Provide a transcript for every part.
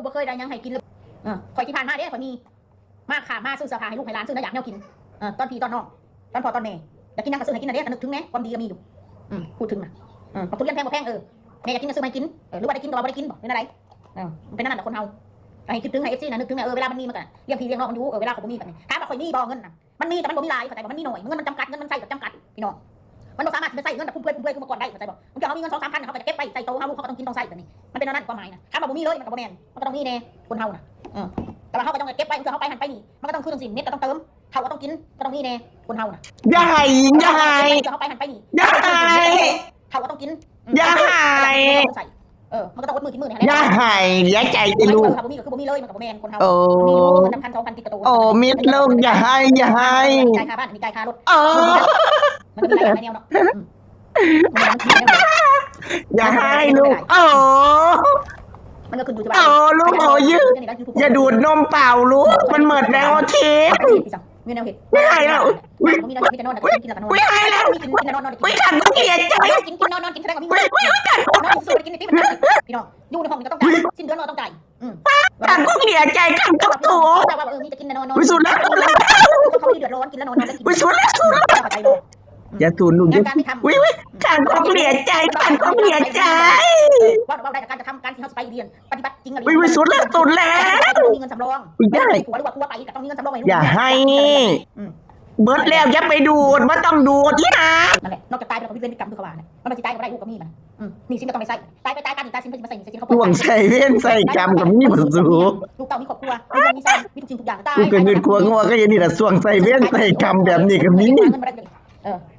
บ่เคยได้ยังให้กินเลยข่อยที่ผ่านมาเด้ข่อยมีมาขามาซื้อเสื้อผ้าให้ลูกให้หลานซื้อเนื้ออยากแนวกินตอนพี่ตอนน้องตอนพ่อตอนแม่อยากกินยังก็ซื้อให้กินนะเด้ก็นึกถึงแม่ความดีก็มีอยู่พูดถึงนะทุเรียนแพงบ่แพงแม่อยากกินก็ซื้อมาให้กินหรือว่าได้กินก็บ่ได้กินบ่เป็นอะไรมันเป็นนั่นแหละคนเฮาให้คิดถึงให้ FC นะนึกถึงเวลามันมีมันก็เลี้ยงพี่เลี้ยงน้องมันอยู่เวลาเขาบ่มีแบบนี้ถามว่าข่อยมีบ่เงินน่ะมันมีแต่มันบ่มีหลายเข้าใจบ่มันมีหน่อยเงินมันจำกัดเงินมันใช้แบบจำกัดพี่น้องมันบ่สามารถจะใส่เงินแบบพุ่มเพื่อนมาก่อนได้เข้าใจบ่มึงจะเอามีเงิน2-3 พันเขาก็จะเก็บไว้ใส่โตเฮาลูกเขาก็ต้องกินต้องใส่แบบนี้มันเป็นนั่นความหมายนะถามว่าบ่มีเลยมันก็บ่แม่นมันก็ต้องมีแน่คนเฮาน่ะแต่ว่าเขาก็ต้องเก็บไว้เพื่อเขาไปหันไปนี่มันก็ต้องคือจังซี่เน็ตก็ต้องเติมเขาก็ต้องกินก็ต้องมีแน่คนเฮาน่ะอย่าให้อย่าให้เขาไปหันไปนี่อย่าให้เขาก็ต้องกินอย่าให้มันก็ต้องอดมือกินมือนี่อย่าให้เสียใจจะลูกบ่มีก็คือบ่มีเลยมันก็บ่แม่นคนเฮามีเงิน1,000-2,000ติดกระโตโอ้มิดลูกอย่าให้อย่าให้จ่ายค่าบ้านมีจ่ายค่ารถมันก็มีหลายแนวเนาะอย่าให้ลูกมันก็ขึ้นอยู่ที่ว่าลูกยืดอย่าดูดนมเปล่าลูกมันเหมือนแนวทิพย์มีแนวเห็ดไม่ให้แล้วมีแนวเห็ดมีแต่นอนแต่กินแล้วก็นอนไม่ให้แล้วมีกินกินนอนไม่ขัดต้องเกลียดใจกินนอนกินแสดงว่ามีไม่ขัดนอนสุดกินในที่มันพี่น้องอยู่ในห้องก็ต้องจ่ายสิ้นเดือนเราต้องจ่ายขัดก็เกลียดใจขัดก็ตัวมีจะกินนอนวิสุทธิ์แล้วเขาเดือดร้อนกินแล้วนอนแล้วกินวิสุทธิ์แล้วอย่าสูนลูกอย่าวิขัดก็เกลียดใจขัดก็เกลียดใจว่าได้จากการจะทำการที่เขาไปเรียนปฏิบัติจริงอะไรวิสุทธิ์แล้วสุดแล้วมีเงินสำรองไม่ได้หัวหรือว่าตัวไปแต่ต้องมีเงินสำรองอย่าให้เบิร์ดแล้วอย่าไปดูดมันต้องดูดที่นะนั่นแหละนอกจากตายไปแล้วก็วิเวณกรรมคือเขาว่าเนี่ยมันจะตายก็ได้ลูกก็มีมันนี่สิมันต้องไปใส่ตายไปตายกันตายสิมันมาใส่สิเขาห่วงใส่เว้นใส่กรรมกับมีมันสูลูกเต่ามีครอบครัวมีเงินมีทรัพย์มีทุกสิ่งทุกอย่างตายกูเกิดเงินครัวงัวก็ยังนี่แหละส่วงใส่เว้นใส่กรรมแบบนี้กับนี้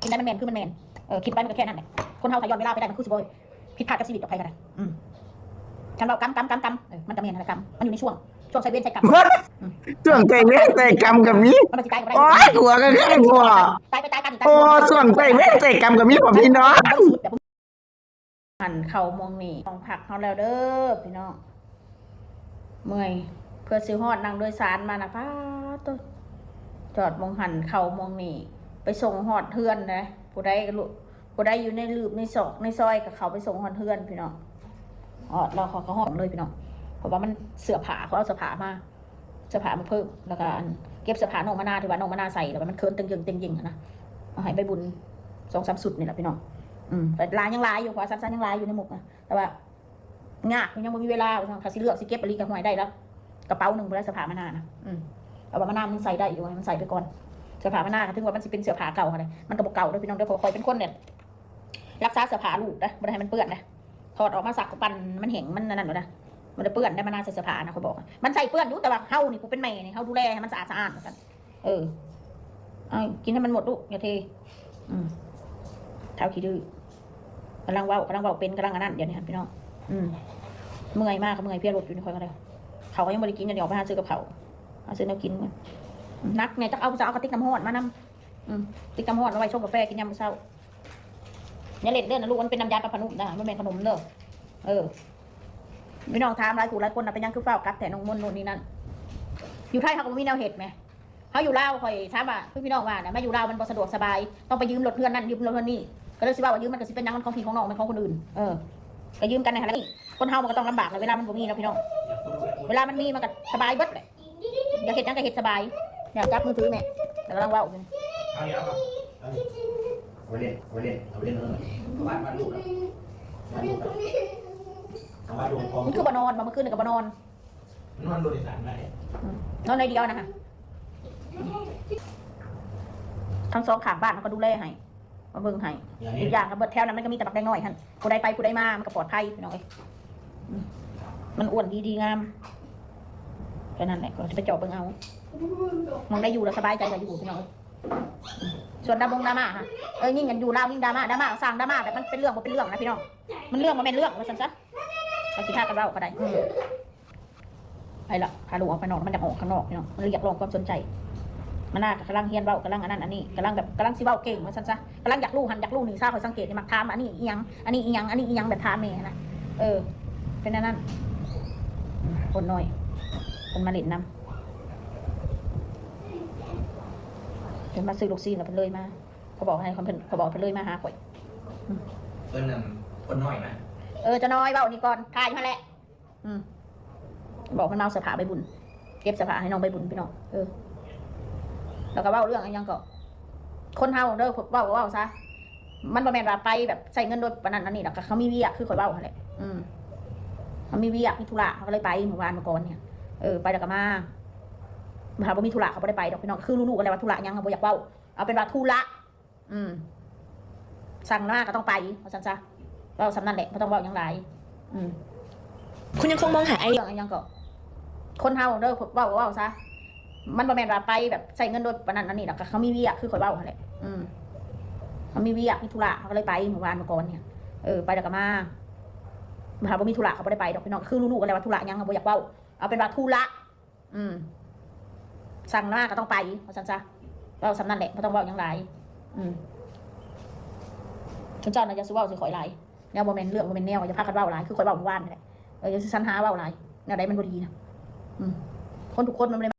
กินได้มันแมนคือมันแมนคิดไปมันก็แค่นั้นแหละคนเฮาทยอยเวลาไปได้มันคือสิบ่ผิดพลาดกับชีวิตกับใครก็ได้ฉันเรากำมันจะแมนอะไรกำมันอยู่ในช่วงใส่เว้นใส่กรรมช่วงใส่เว้นใส่กรรมกับนี้โอ้ยหัวก็แค่หัวตายไปตายกันโอ้ช่วงใส่เว้นใส่กรรมกับนี้ผมพี่น้องหันเข่ามองนี่มองผักเขาแล้วเด้อพี่น้องเมื่อยเพื่อซื้อฮอดนั่งโดยสารมานะป้าต้นจอดมองหันเข่ามองนี่ไปส่งฮอดเทือนนะผู้ใดอยู่ในลืบในซอกในซอยกับเขาไปส่งฮอดเทือนพี่น้องเราขอเขาฮอดเลยพี่น้องเพราะว่ามันเสื้อผ้าเขาเอาเสื้อผ้ามาเพิ่มแล้วก็เก็บเสื้อผ้าน้องมะนาวที่ว่าน้องมะนาวใส่แล้วมันเคินตึงยิงนะเอาให้ใบบุญ2-3 สุดนี่แหละพี่น้องแต่ลายยังลายอยู่ขวาสั้นๆยังลายอยู่ในหมกนะแต่ว่างากยังไม่มีเวลาถ้าสิเลือกสิเก็บไปรีกับหอยได้แล้วกระเป๋าหนึ่งเพื่อเสื้อผ้ามะนาวนะเอามะนาวมันใส่ได้อยู่มันใส่ไปก่อนเสื้อผ้ามะนาวถึงว่ามันจะเป็นเสื้อผ้าเก่าอะไรมันกระบอกเก่าด้วยพี่น้องเดี๋ยวคอยเป็นคนเนี่ยรักษาเสื้อผ้าลูกนะไม่ได้ให้มันเปื้อนนะถอดออกมาสักปั่นมันแห้งมันนั่นหรอนะมันจะเปื้อนได้มะนาวใส่เสื้อผ้านะเขาบอกมันใส่เปื้อนอยู่แต่ว่าเฮานี่กูเป็นแม่นี่เฮาดูแลให้มันสะอาดกันกินให้มันหมดลูกอย่าเทเท้าขี้ดื้อกำลังเว้าเป็นกำลังอันนั้นเดี๋ยวนี้พี่น้องเมื่อยมากก็เมื่อยเพี้ยรถอยู่ในคอยกันเลยเขาก็ยังบริกินอย่างเดียวไปหาซื้อกับเขาเอาซื้อแนวกินกันนักเนี่ยจะเอากระติกน้ำห้อนมานำติ๊กน้ำห้อนเอาไว้ชงกาแฟกินยามเช้าเนี่ยเล็ดเด้อนะลูกมันเป็นน้ำยาปลาพนุ่มนะไม่เป็นขนมเด้อพี่น้องถามหลายคนนะเป็นยังคือเฝ้ากัดแต่น้องมนโน่นนี่นั่นอยู่ไทยเขาก็มีแนวเห็ดไหมเขาอยู่ลาวคอยถามว่าพี่น้องว่าเนี่ยมาอยู่ลาวมันบ่สะดวกสบายต้องไปยืมรถเพื่อนนั่นยืมรถเพื่อนนี่ก็เลยสิว่ายืมมันก็สิเป็นยังของพี่ของน้องเป็นของคนอื่นก็ยืมกันในอะไรนี่คนเฮามันก็ต้องลำบากเลยเวลามันบ่มีนะพี่น้องเวลามันมีมันก็สบายเบิดเลยอยากเห็ดยังก็เห็ดสบายอยากจับมือถือแม่แต่กำลังว่าอยู่เอาเล่นเอาเล่นบ้านลูกมันคือบนอนมาเมื่อคืนกับบนอนนอนโดยสารไหนนอนในเดียวนะคะทั้งสองข้างบ้านเขาก็ดูแลให้มาเบิ่งให้อีกอย่างกับเบิดแถวนั้นมันก็มีแต่บักแดงน้อยท่านผู้ใดไปผู้ใดมามันก็ปลอดภัยพี่น้องมันอ้วนดีงามแค่นั้นแหละก็จะไปเจาะเบิ่งเอามองได้อยู่แล้วสบายใจก็อยู่พี่น้องส่วนดราม่าค่ะยิ่งกันอยู่ลาวยิ่งดราม่าสร้างดราม่าแบบมันเป็นเรื่องเป็นเรื่องนะพี่น้องมันเรื่องมันเป็นเรื่องว่าซั่นซะไปสิท่ากันเล่าก็ได้ไปละพาลูกออกไปนอกมันจะออกข้างนอกพี่น้องมันเรียกร้องความสนใจมันน่ากำลังเฮียนเบ้ากำลังอันนั้นอันนี้กำลังสิเบ้าเก่งว่าซั่นซะกำลังอยากรู้หนีซ่าคอยสังเกตนี่มักถามอันนี้อีหยังอันนี้อีหยังแบบถามแม่นะเป็นนั่นคนน้อยคนมาเล่นน้ำเป็นมาซื้อลูกซีนแล้วเพิ่นเลยมาเขาบอกให้เพิ่นเลยมาหาข่อยเพิ่นนั่นคนน้อยนะจะน้อยเบ้านี่ก่อนทายมาแหละ บอกมันมาเอาเสื้อผ้าไปบุญเก็บเสื้อผ้าให้น้องไปบุญพี่น้องแล้วก็เว้าเรื่องอะไรยังก็คนเฮาเด้อเว้าซะมันบ่แม่นว่าไปแบบใส่เงินโดยปานนั้นอันนี้ดอกก็เขามีเวียกคือข่อยเว้าหั่นแหละเขามีเวียกมีธุระเขาก็เลยไปเมื่อวานเมื่อก่อนเนี่ยไปแล้วก็มาหาบ่มีธุระเขาบ่ได้ไปดอกพี่น้องคือรู้ๆกันแล้วว่าธุระยังบ่อยากเว้าเอาเป็นว่าธุระสั่งมาก็ต้องไปว่าซั่นซะเว้าสำนั่นแหละบ่ต้องเว้าหยังหลายคุณยังคงมองหาไอ เรื่องอะไรยังก็คนเฮาเด้อเว้าซะมันบ่แม่นว่าไปแบบใส่เงินโดยปานนั้นอันนี้ดอกก็เขามีเวียกคือข่อยเว้าหั่นแหละเขามีเวียกมีธุระเขาก็เลยไปเมื่อวานเมื่อก่อนเนี่ยไปแล้วก็มาหาบ่มีธุระเขาบ่ได้ไปดอกพี่น้องคือรู้ๆกันแล้วว่าธุระยังบ่อยากเว้าเอาเป็นว่าธุระสั่งมาก็ต้องไปว่าซั่นซะเว้าสำนั่นแหละบ่ต้องเว้าหยังหลายเจ้าน่ะจะสิเว้าสิข่อยหลายแนวบ่แม่นเรื่องบ่แม่นแนวอย่าพากันเว้าหลายคือข่อยเว้าเมื่อวานนี่แหละอย่าสิสรรหาเว้าหลายแนวใดมันบ่ดีนะคนทุกคนมันบ่ได้